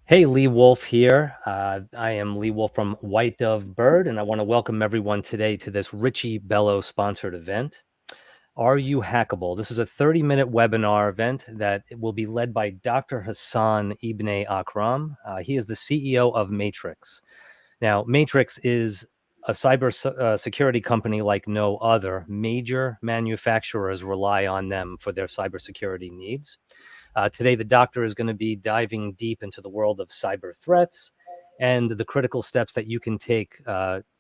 Hey, Lee Wolf here. I am Lee Wolf from White Dove Bird, and I want to welcome everyone today to this Richie Bello sponsored event. Are You Hackable? This is a 30-minute webinar event that will be led by Dr. Hasan Ibne Akram. He is the CEO of Matrix. Now, Matrix is a cyber security company like no other. Major manufacturers rely on them for their cybersecurity needs. Today, the doctor is going to be diving deep into the world of cyber threats and the critical steps that you can take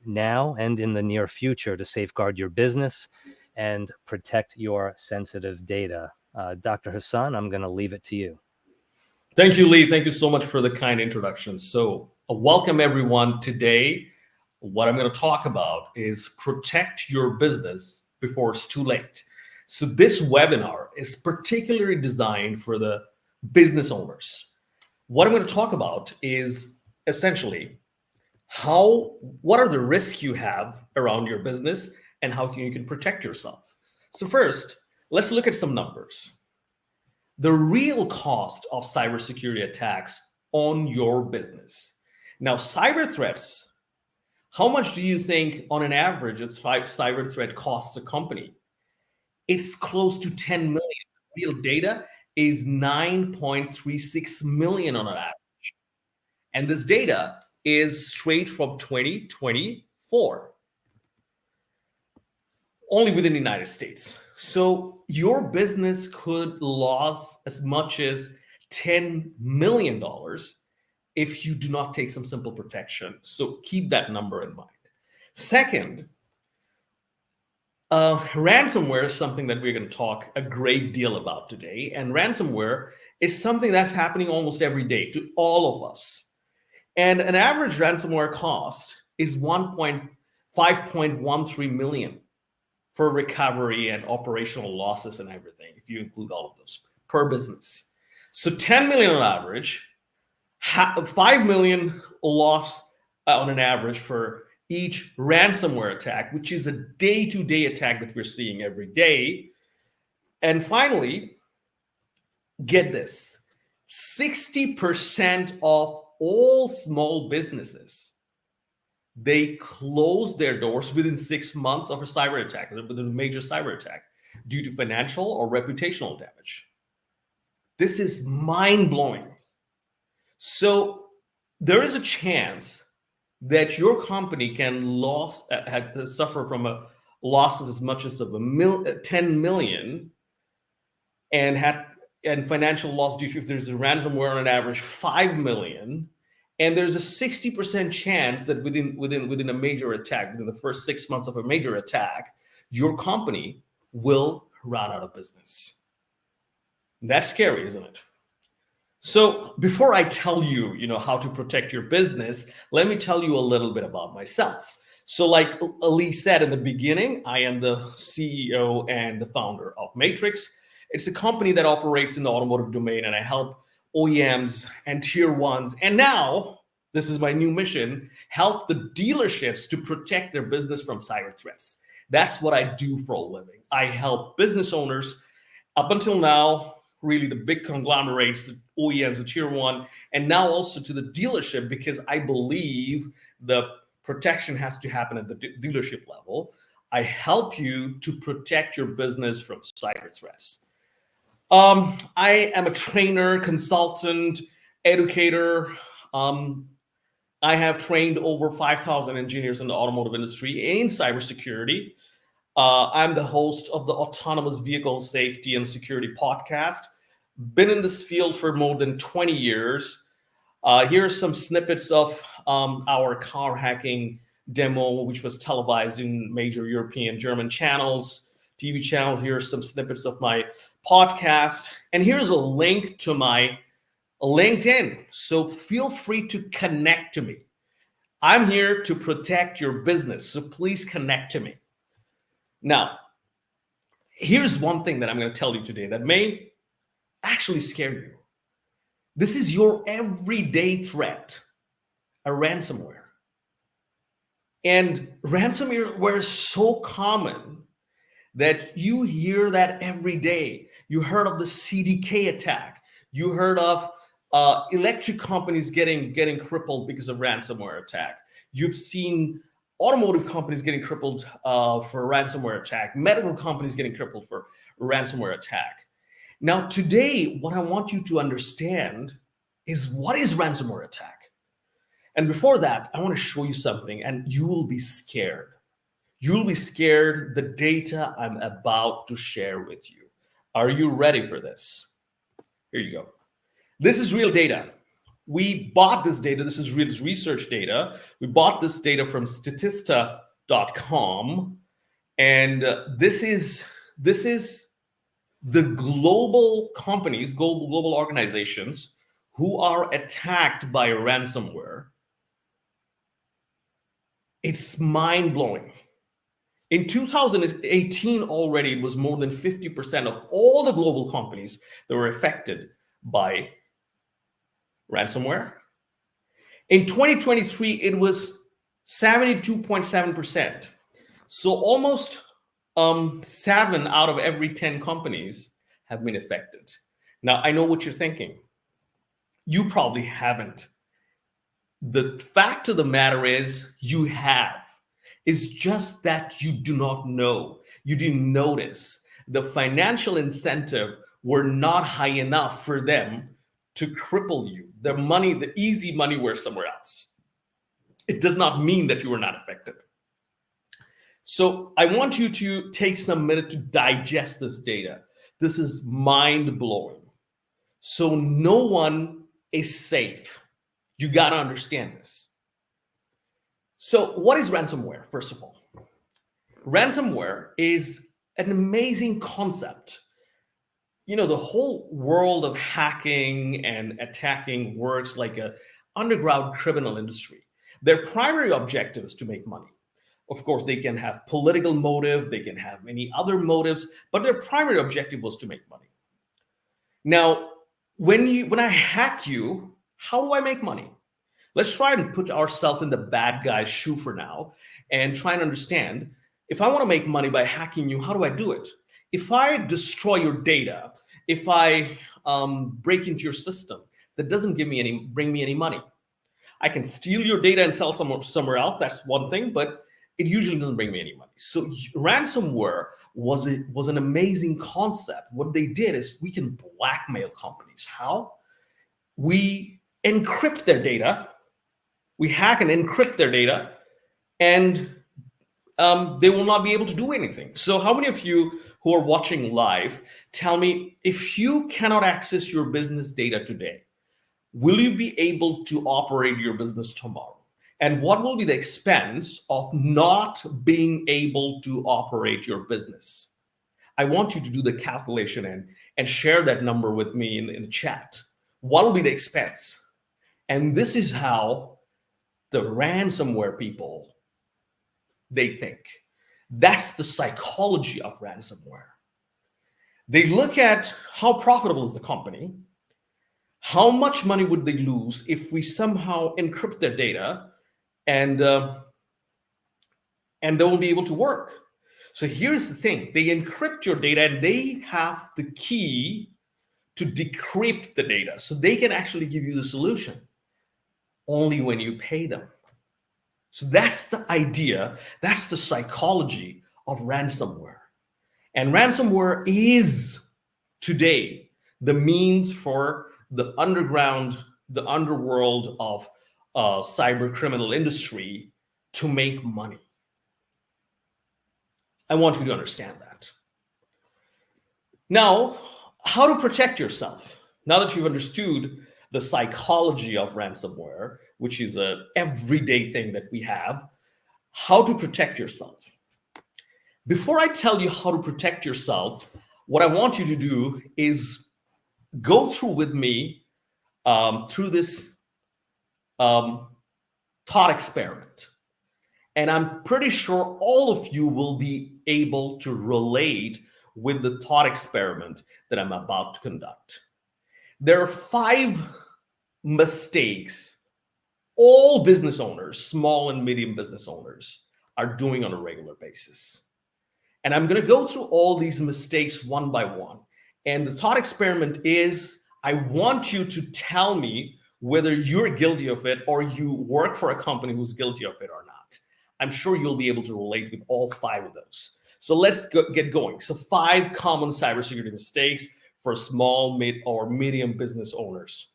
now and in the near future to safeguard your business and protect your sensitive data. Dr. Hasan, I'm going to leave it to you. Thank you, Lee. Thank you so much for the kind introduction. So welcome everyone. Today, what I'm going to talk about is protect your business before it's too late. So this webinar is particularly designed for the business owners. What I'm going to talk about is essentially what are the risks you have around your business and how you can protect yourself. So first, let's look at some numbers. The real cost of cybersecurity attacks on your business. Now, cyber threats, how much do you think on an average cyber threat costs a company? It's close to 10 million. Real data is 9.36 million on an average. And this data is straight from 2024, only within the United States. So your business could lose as much as $10 million if you do not take some simple protection. So keep that number in mind. Second, ransomware is something that we're going to talk a great deal about today. And ransomware is something that's happening almost every day to all of us. And an average ransomware cost is 5.13 million for recovery and operational losses and everything, if you include all of those per business. So 10 million on average, 5 million loss on an average for each ransomware attack, which is a day-to-day attack that we're seeing every day. And finally, get this, 60% of all small businesses, they close their doors within 6 months of a cyber attack, within a major cyber attack, due to financial or reputational damage. This is mind-blowing. So there is a chance that your company can suffer from a loss of as much as 10 million and financial loss due to, if there's a ransomware on an average, 5 million. And there's a 60% chance that within a major attack, within the first 6 months of a major attack, your company will run out of business. That's scary, isn't it? So before I tell you, how to protect your business, let me tell you a little bit about myself. So like Ali said in the beginning, I am the CEO and the founder of Matrix. It's a company that operates in the automotive domain, and I help OEMs and tier ones. And now, this is my new mission, help the dealerships to protect their business from cyber threats. That's what I do for a living. I help business owners up until now, really the big conglomerates, the OEMs, the tier one, and now also to the dealership, because I believe the protection has to happen at the dealership level. I help you to protect your business from cyber threats. I am a trainer, consultant, educator. I have trained over 5,000 engineers in the automotive industry in cybersecurity. I'm the host of the Autonomous Vehicle Safety and Security Podcast. Been in this field for more than 20 years. Here are some snippets of our car hacking demo, which was televised in major European, German channels, TV channels. Here are some snippets of my podcast. And here's a link to my LinkedIn. So feel free to connect to me. I'm here to protect your business, so please connect to me. Now, here's one thing that I'm going to tell you today that may actually scare you. This is your everyday threat, a ransomware. And ransomware is so common that you hear that every day. You heard of the CDK attack. You heard of electric companies getting crippled because of ransomware attack. You've seen automotive companies getting crippled for a ransomware attack, medical companies getting crippled for a ransomware attack. Now, today, what I want you to understand is what is ransomware attack. And before that, I want to show you something, and you will be scared. You'll be scared the data I'm about to share with you. Are you ready for this? Here you go. This is real data. We bought this data. This is real research data. We bought this data from Statista.com, and this is the global companies, global organizations who are attacked by ransomware. It's mind-blowing. In 2018 already, it was more than 50% of all the global companies that were affected by ransomware. In 2023, it was 72.7%. So almost 7 out of every 10 companies have been affected. Now, I know what you're thinking. You probably haven't. The fact of the matter is you have. It's just that you do not know. You didn't notice. The financial incentive were not high enough for them to cripple you. The money, the easy money were somewhere else. It does not mean that you were not affected. So I want you to take some minute to digest this data. This is mind-blowing. So no one is safe. You got to understand this. So what is ransomware, first of all? Ransomware is an amazing concept. You know, the whole world of hacking and attacking works like an underground criminal industry. Their primary objective is to make money. Of course, they can have political motive, they can have many other motives, but their primary objective was to make money. Now, when I hack you, how do I make money? Let's try and put ourselves in the bad guy's shoe for now and try and understand, if I want to make money by hacking you, how do I do it? If I destroy your data, if I break into your system, that doesn't bring me any money. I can steal your data and sell somewhere else. That's one thing, but it usually doesn't bring me any money. So ransomware was an amazing concept. What they did is we can blackmail companies. How? We encrypt their data. We hack and encrypt their data, and they will not be able to do anything. So how many of you who are watching live, tell me, if you cannot access your business data today, will you be able to operate your business tomorrow? And what will be the expense of not being able to operate your business? I want you to do the calculation and share that number with me in the chat. What will be the expense? And this is how the ransomware people, they think. That's the psychology of ransomware. They look at how profitable is the company, how much money would they lose if we somehow encrypt their data, and they won't be able to work. So here's the thing. They encrypt your data, and they have the key to decrypt the data. So they can actually give you the solution only when you pay them. So that's the idea. That's the psychology of ransomware. And ransomware is today the means for the underworld of cyber criminal industry to make money. I want you to understand that. Now, how to protect yourself? Now that you've understood the psychology of ransomware, which is an everyday thing that we have, how to protect yourself. Before I tell you how to protect yourself, what I want you to do is go through with me through this thought experiment. And I'm pretty sure all of you will be able to relate with the thought experiment that I'm about to conduct. There are 5 mistakes all business owners, small and medium business owners, are doing on a regular basis. And I'm going to go through all these mistakes one by one. And the thought experiment is, I want you to tell me whether you're guilty of it or you work for a company who's guilty of it or not. I'm sure you'll be able to relate with all 5 of those. So let's get going. So 5 common cybersecurity mistakes for small, mid, or medium business owners.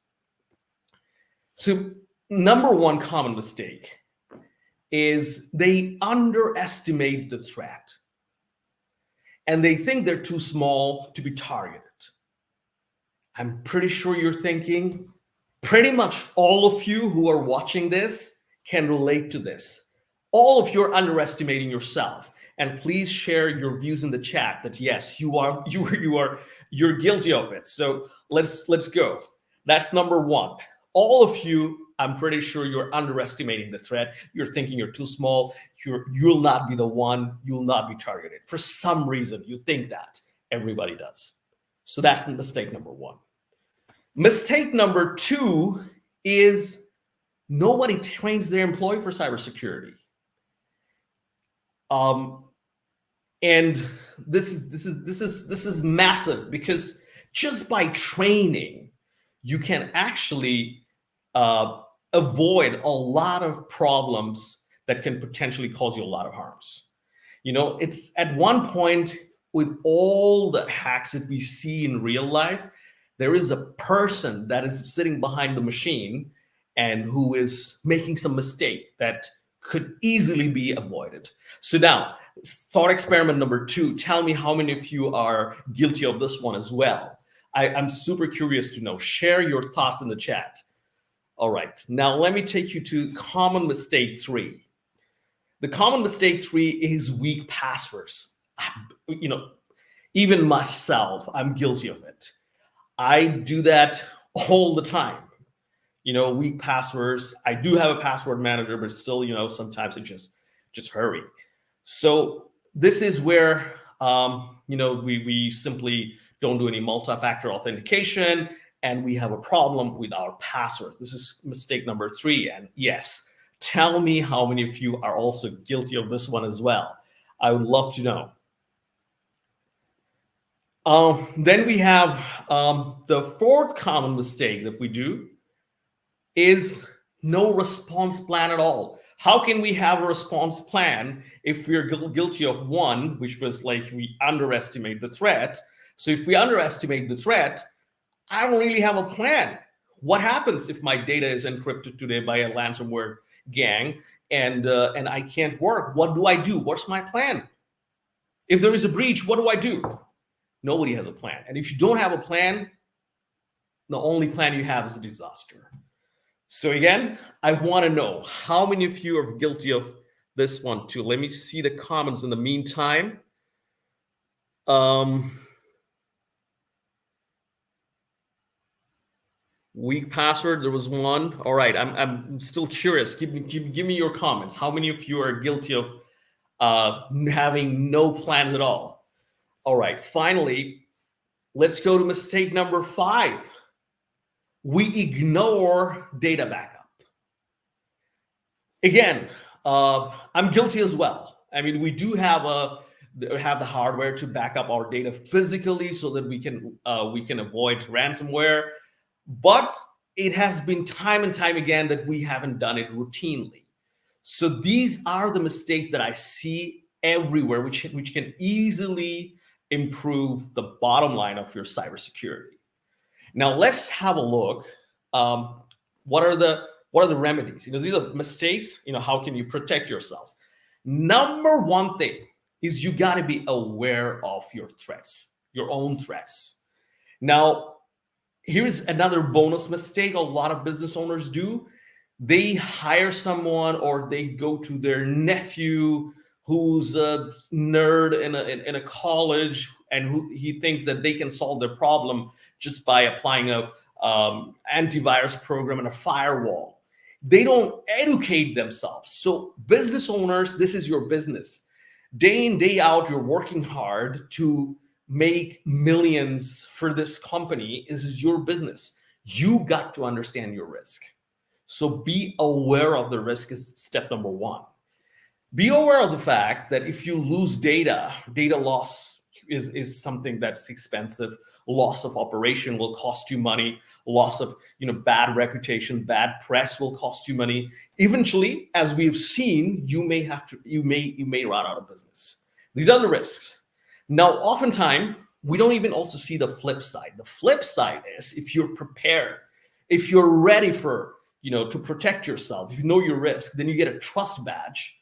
So number 1 common mistake is they underestimate the threat. And they think they're too small to be targeted. I'm pretty sure you're thinking, pretty much all of you who are watching this can relate to this. All of you are underestimating yourself. And please share your views in the chat that yes, you're guilty of it. So let's go. That's number 1. All of you, I'm pretty sure you're underestimating the threat. You're thinking you're too small. You'll not be the one. You'll not be targeted. For some reason, you think that. Everybody does. So that's mistake number 1. Mistake number 2 is nobody trains their employee for cybersecurity. And this is massive, because just by training, you can actually avoid a lot of problems that can potentially cause you a lot of harms. It's at one point, with all the hacks that we see in real life, there is a person that is sitting behind the machine and who is making some mistake that could easily be avoided. So now, thought experiment number 2, tell me how many of you are guilty of this one as well. I'm super curious to know. Share your thoughts in the chat. All right, now let me take you to common mistake 3. The common mistake 3 is weak passwords. Even myself, I'm guilty of it. I do that all the time. Weak passwords. I do have a password manager, but still, sometimes it just hurry. So this is where, we simply don't do any multi-factor authentication, and we have a problem with our password. This is mistake number 3. And yes, tell me how many of you are also guilty of this one as well. I would love to know. Then we have the 4th common mistake that we do is no response plan at all. How can we have a response plan if we're guilty of 1, which was like we underestimate the threat? So if we underestimate the threat, I don't really have a plan. What happens if my data is encrypted today by a ransomware gang and I can't work? What do I do? What's my plan? If there is a breach, what do I do? Nobody has a plan. And if you don't have a plan, the only plan you have is a disaster. So again, I want to know how many of you are guilty of this one too. Let me see the comments in the meantime. Weak password, there was one. All right, I'm still curious. Give me your comments. How many of you are guilty of having no plans at all? All right, finally, let's go to mistake number 5. We ignore data backup. Again, I'm guilty as well. I mean, we do have the hardware to back up our data physically so that we can avoid ransomware, but it has been time and time again that we haven't done it routinely. So these are the mistakes that I see everywhere, which can easily improve the bottom line of your cybersecurity. Now let's have a look. What are the remedies? These are mistakes. How can you protect yourself? Number 1 thing is you got to be aware of your threats, your own threats. Now, here's another bonus mistake a lot of business owners do. They hire someone or they go to their nephew who's a nerd in a college and who he thinks that they can solve their problem just by applying a antivirus program and a firewall. They don't educate themselves. So business owners, this is your business. Day in, day out, you're working hard to make millions for this company. This is your business. You got to understand your risk. So be aware of the risk is step number 1. Be aware of the fact that if you lose data loss is something that's expensive. Loss of operation will cost you money. Loss of bad reputation, bad press will cost you money. Eventually, as we've seen, you may run out of business. These are the risks. Now, oftentimes we don't even also see the flip side. The flip side is, if you're prepared, if you're ready for to protect yourself, if you know your risk, then you get a trust badge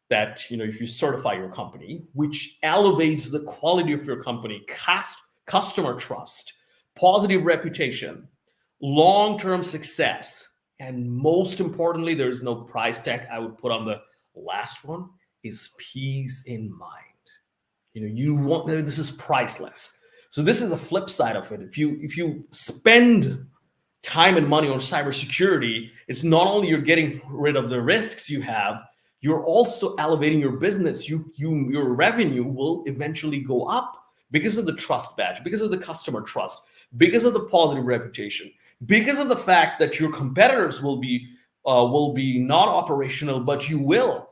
that if you certify your company, which elevates the quality of your company, customer trust, positive reputation, long-term success, and most importantly, there is no price tag. I would put on the last one is peace in mind. This is priceless. So this is the flip side of it. If you spend time and money on cybersecurity, it's not only you're getting rid of the risks you have, you're also elevating your business. Your revenue will eventually go up because of the trust badge, because of the customer trust, because of the positive reputation, because of the fact that your competitors will be not operational, but you will.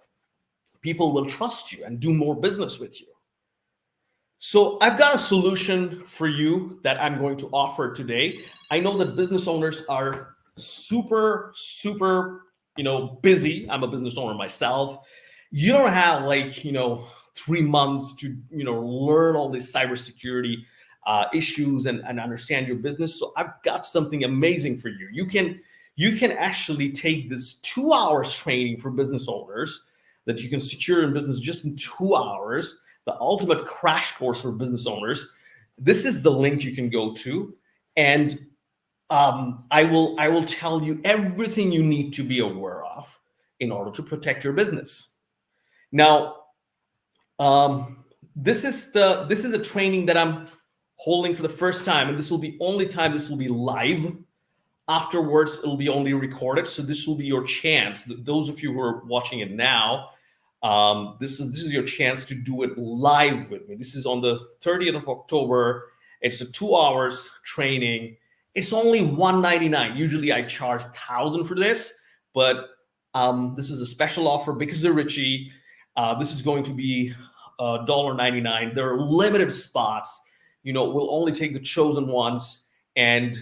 People will trust you and do more business with you. So I've got a solution for you that I'm going to offer today. I know that business owners are super busy. I'm a business owner myself. You don't have 3 months to learn all these cybersecurity issues and understand your business. So I've got something amazing for you. You can actually take this 2 hours training for business owners that you can secure in business just in 2 hours. The ultimate crash course for business owners. This is the link you can go to, and I will tell you everything you need to be aware of in order to protect your business. Now, this is a training that I'm holding for the first time, and this will be only time this will be live. Afterwards, it will be only recorded. So this will be your chance. Those of you who are watching it now, this is your chance to do it live with me. This is on the 30th of October. It's a 2 hours training. It's only $199. Usually I charge $1,000 for this, but this is a special offer because of Richie. This is going to be $1.99. There are limited spots. We'll only take the chosen ones and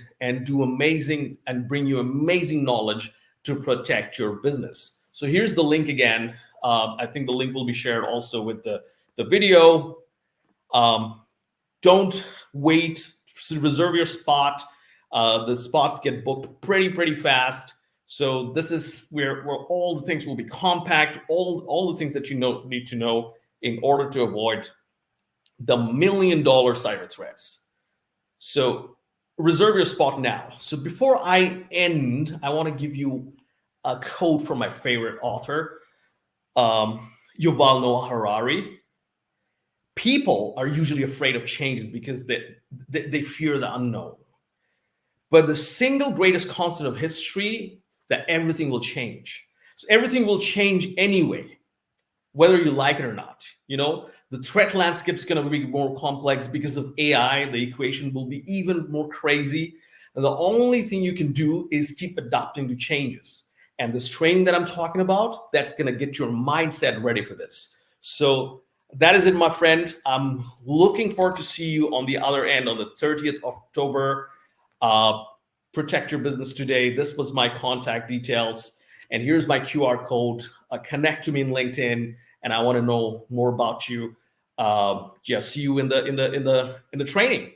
do amazing and bring you amazing knowledge to protect your business. So here's the link again. I think the link will be shared also with the video. Don't wait. Reserve your spot. The spots get booked pretty fast. So this is where all the things will be compact. All the things that you need to know in order to avoid the $1 million cyber threats. So reserve your spot now. So before I end, I want to give you a quote from my favorite author, Yuval Noah Harari. People are usually afraid of changes because they fear the unknown. But the single greatest constant of history, that everything will change. So everything will change anyway, whether you like it or not. The threat landscape is going to be more complex because of AI. The equation will be even more crazy. And the only thing you can do is keep adapting to changes. And this training that I'm talking about, that's going to get your mindset ready for this. So that is it, my friend. I'm looking forward to see you on the other end on the 30th of October. Protect your business today. This was my contact details. And here's my QR code. Connect to me in LinkedIn. And I want to know more about you. See you in the training.